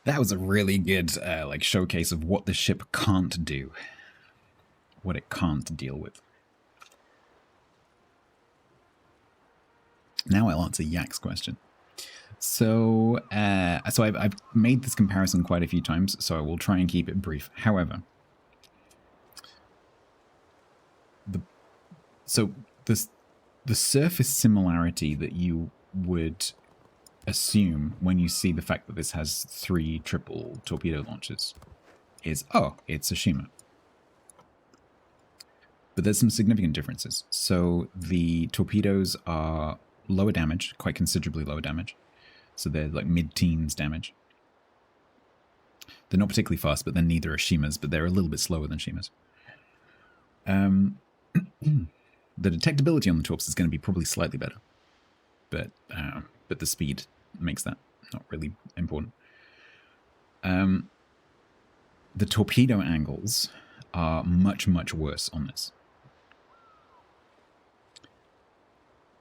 That was a really good like showcase of what the ship can't do, what it can't deal with. Now I'll answer Yak's question. So, I've made this comparison quite a few times, so I will try and keep it brief. However, the surface similarity that you would assume when you see the fact that this has 3 triple torpedo launchers is, oh, it's a Shima. But there's some significant differences. So the torpedoes are lower damage, quite considerably lower damage. So they're like mid-teens damage. They're not particularly fast, but they're neither are Shimas, but they're a little bit slower than Shimas. The detectability on the torps is going to be probably slightly better, but the speed makes that not really important. The torpedo angles are much, much worse on this.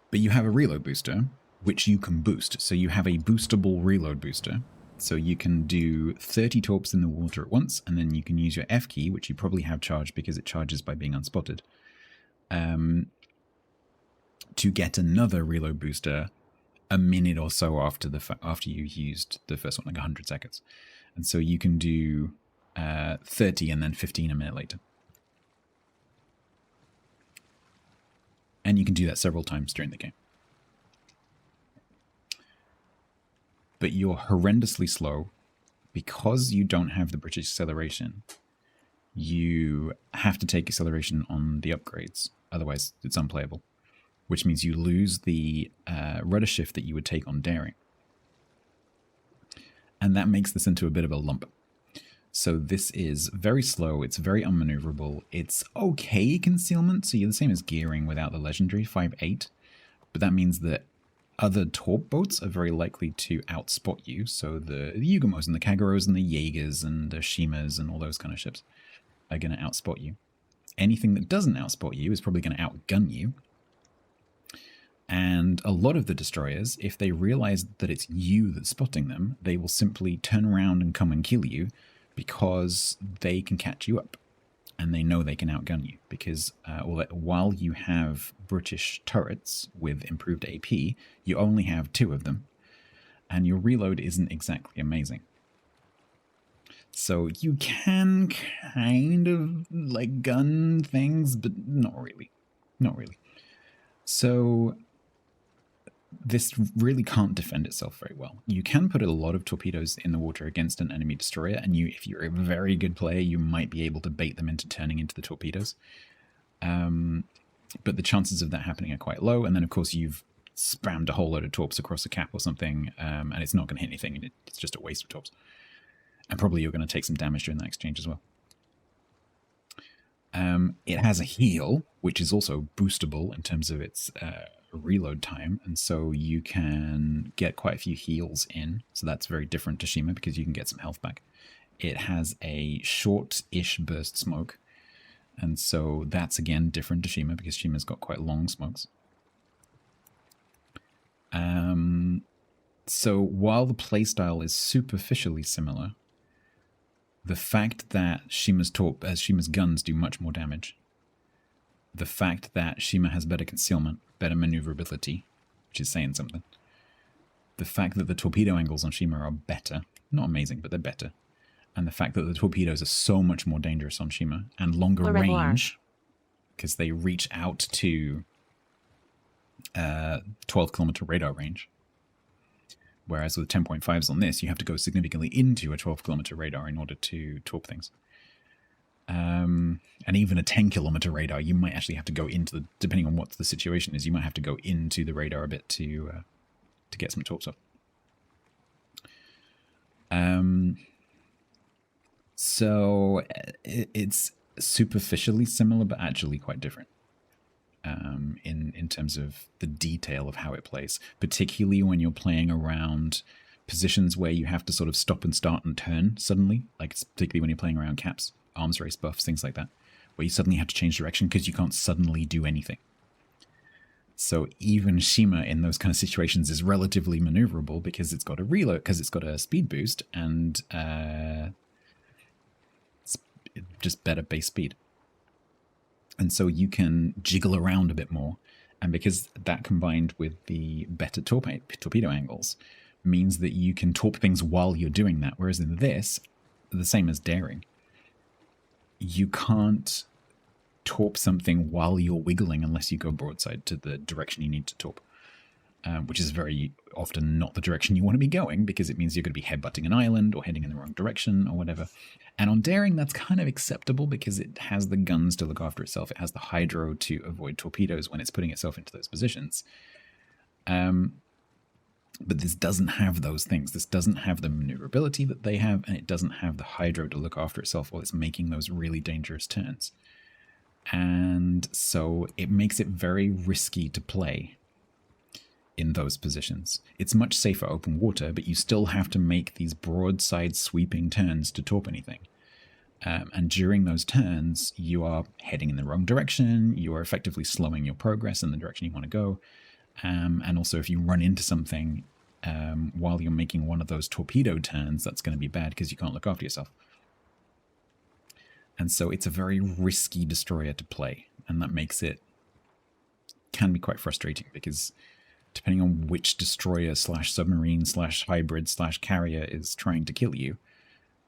But you have a reload booster, which you can boost. So you have a boostable reload booster. So you can do 30 torps in the water at once, and then you can use your F key, which you probably have charged because it charges by being unspotted, to get another reload booster a minute or so after you used the first one, like 100 seconds. And so you can do 30 and then 15 a minute later. And you can do that several times during the game. But you're horrendously slow because you don't have the British acceleration. You have to take acceleration on the upgrades, otherwise it's unplayable, which means you lose the rudder shift that you would take on daring. And that makes this into a bit of a lump. So this is very slow, it's very unmaneuverable, it's okay concealment, so you're the same as gearing without the legendary 5-8, but that means that other torp boats are very likely to outspot you, so the Yugamos and the Kagaros and the Jaegers and the Shimas and all those kind of ships are going to outspot you. Anything that doesn't outspot you is probably going to outgun you. And a lot of the destroyers, if they realize that it's you that's spotting them, they will simply turn around and come and kill you because they can catch you up. And they know they can outgun you because while you have British turrets with improved AP, you only have 2 of them. And your reload isn't exactly amazing. So you can kind of like gun things, but not really. Not really. So this really can't defend itself very well. You can put a lot of torpedoes in the water against an enemy destroyer, and if you're a very good player, you might be able to bait them into turning into the torpedoes. But the chances of that happening are quite low, and then of course you've spammed a whole load of torps across a cap or something, and it's not going to hit anything, and it's just a waste of torps. And probably you're going to take some damage during that exchange as well. It has a heal, which is also boostable in terms of its reload time, and so you can get quite a few heals in, so that's very different to Shima because you can get some health back. It has a short-ish burst smoke, and so that's again different to Shima because Shima's got quite long smokes. So while the playstyle is superficially similar, the fact that Shima's guns do much more damage, the fact that Shima has better concealment, better maneuverability, which is saying something, the fact that the torpedo angles on Shima are better, not amazing, but they're better, and the fact that the torpedoes are so much more dangerous on Shima and longer range, because they reach out to 12-kilometer radar range, whereas with 10.5s on this, you have to go significantly into a 12-kilometer radar in order to torp things. And even a 10-kilometer radar, you might actually have to go into depending on what the situation is, you might have to go into the radar a bit to get some torps off. So it's superficially similar, but actually quite different in terms of the detail of how it plays, particularly when you're playing around positions where you have to sort of stop and start and turn suddenly, like particularly when you're playing around caps, arms race buffs, things like that, where you suddenly have to change direction because you can't suddenly do anything. So even Shima in those kind of situations is relatively maneuverable because it's got a reload, because it's got a speed boost and it's just better base speed. And so you can jiggle around a bit more. And because that combined with the better torpedo angles means that you can torp things while you're doing that. Whereas in this, the same as daring, you can't torp something while you're wiggling unless you go broadside to the direction you need to torp, which is very often not the direction you want to be going because it means you're going to be headbutting an island or heading in the wrong direction or whatever. And on daring, that's kind of acceptable because it has the guns to look after itself. It has the hydro to avoid torpedoes when it's putting itself into those positions. But this doesn't have those things. This doesn't have the maneuverability that they have, and it doesn't have the hydro to look after itself while it's making those really dangerous turns. And so it makes it very risky to play in those positions. It's much safer open water, but you still have to make these broadside sweeping turns to torp anything. And during those turns, you are heading in the wrong direction. You are effectively slowing your progress in the direction you want to go. And also, if you run into something while you're making one of those torpedo turns, that's going to be bad because you can't look after yourself. And so it's a very risky destroyer to play. And that makes it, can be quite frustrating because depending on which destroyer / submarine / hybrid / carrier is trying to kill you,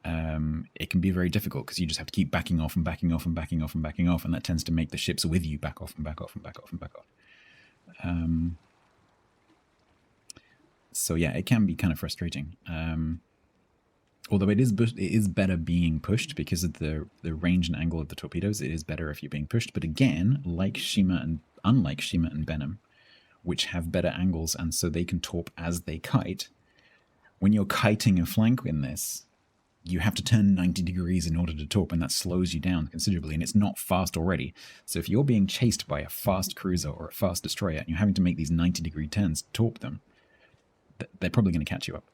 it can be very difficult because you just have to keep backing off and backing off and backing off and backing off. And that tends to make the ships with you back off and back off and back off and back off. So yeah, it can be kind of frustrating. Although it is better being pushed because of the range and angle of the torpedoes. It is better if you're being pushed. But again, unlike Shima and Benham, which have better angles and so they can torp as they kite, when you're kiting a flank in this, you have to turn 90 degrees in order to torp, and that slows you down considerably, and it's not fast already. So if you're being chased by a fast cruiser or a fast destroyer and you're having to make these 90-degree turns to torp them, they're probably going to catch you up.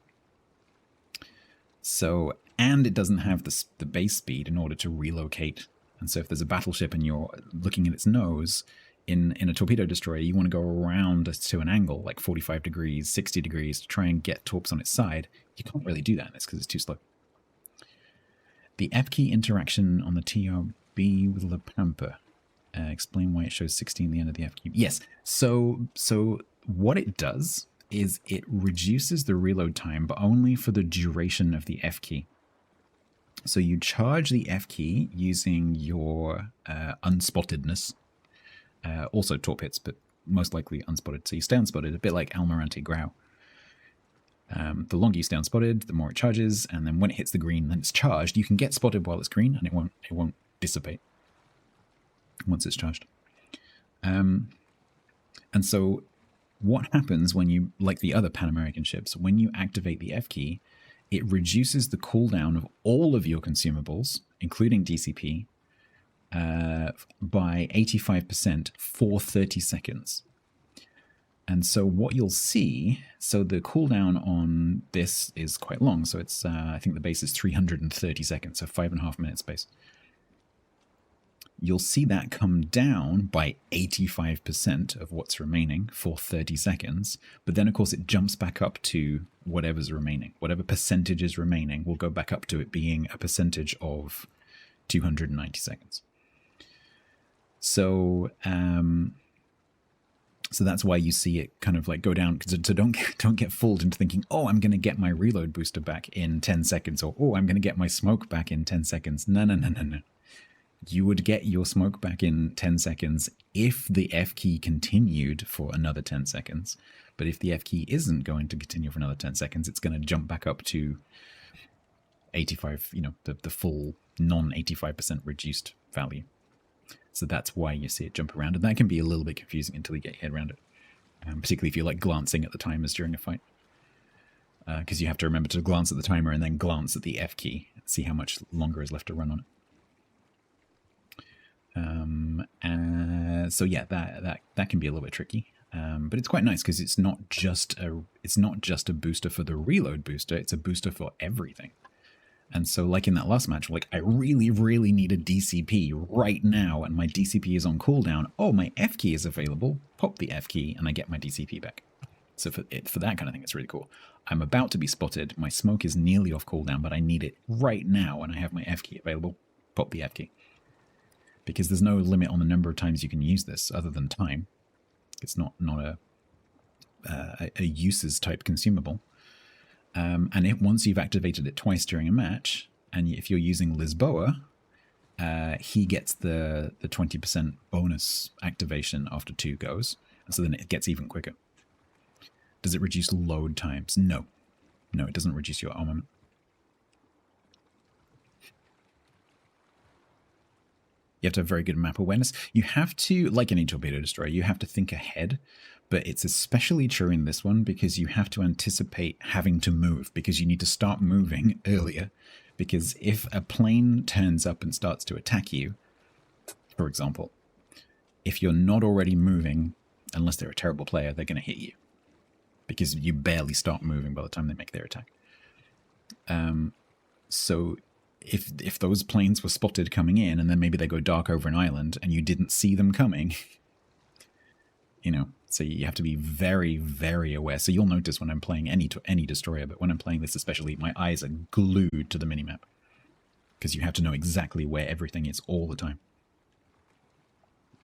So, and it doesn't have the base speed in order to relocate. And so if there's a battleship and you're looking at its nose, in a torpedo destroyer, you want to go around to an angle, like 45 degrees, 60 degrees, to try and get torps on its side. You can't really do that in this because it's too slow. The F key interaction on the TRB with La Pampa. Explain why it shows 16 at the end of the F key. Yes, so what it does is it reduces the reload time, but only for the duration of the F key. So you charge the F key using your unspottedness. Also torp hits, but most likely unspotted. So you stay unspotted, a bit like Almirante Grau. The longer you stay unspotted, the more it charges, and then when it hits the green, then it's charged. You can get spotted while it's green, and it won't dissipate once it's charged. And so what happens when you, like the other Pan American ships, when you activate the F key, it reduces the cooldown of all of your consumables, including DCP, by 85% for 30 seconds. And so what you'll see, so the cooldown on this is quite long. So it's, I think the base is 330 seconds, so 5.5 minutes base. You'll see that come down by 85% of what's remaining for 30 seconds. But then, of course, it jumps back up to whatever's remaining. Whatever percentage is remaining will go back up to it being a percentage of 290 seconds. So, so that's why you see it kind of like go down. So don't get fooled into thinking, oh, I'm going to get my reload booster back in 10 seconds, or oh, I'm going to get my smoke back in 10 seconds. No. You would get your smoke back in 10 seconds if the F key continued for another 10 seconds. But if the F key isn't going to continue for another 10 seconds, it's going to jump back up to 85, the full non-85% reduced value. So that's why you see it jump around. And that can be a little bit confusing until you get your head around it. Particularly if you're like glancing at the timers during a fight. Because you have to remember to glance at the timer and then glance at the F key. See how much longer is left to run on it. So yeah, that can be a little bit tricky. But it's quite nice because it's not just a booster for the reload booster. It's a booster for everything. And so, like in that last match, like I really, really need a DCP right now, and my DCP is on cooldown. Oh, my F key is available. Pop the F key, and I get my DCP back. So for that kind of thing, it's really cool. I'm about to be spotted. My smoke is nearly off cooldown, but I need it right now, and I have my F key available. Pop the F key. Because there's no limit on the number of times you can use this other than time. It's not a uses type consumable. And once you've activated it twice during a match, and if you're using Lisboa, he gets the 20% bonus activation after 2 goes. And so then it gets even quicker. Does it reduce load times? No. No, it doesn't reduce your armament. You have to have very good map awareness. You have to, like any torpedo destroyer, you have to think ahead, but it's especially true in this one because you have to anticipate having to move, because you need to start moving earlier. Because if a plane turns up and starts to attack you, for example, if you're not already moving, unless they're a terrible player, they're going to hit you. Because you barely start moving by the time they make their attack. So if those planes were spotted coming in, and then maybe they go dark over an island, and you didn't see them coming, you know, so you have to be very, very aware. So you'll notice when I'm playing any destroyer, but when I'm playing this especially, my eyes are glued to the minimap. Because you have to know exactly where everything is all the time.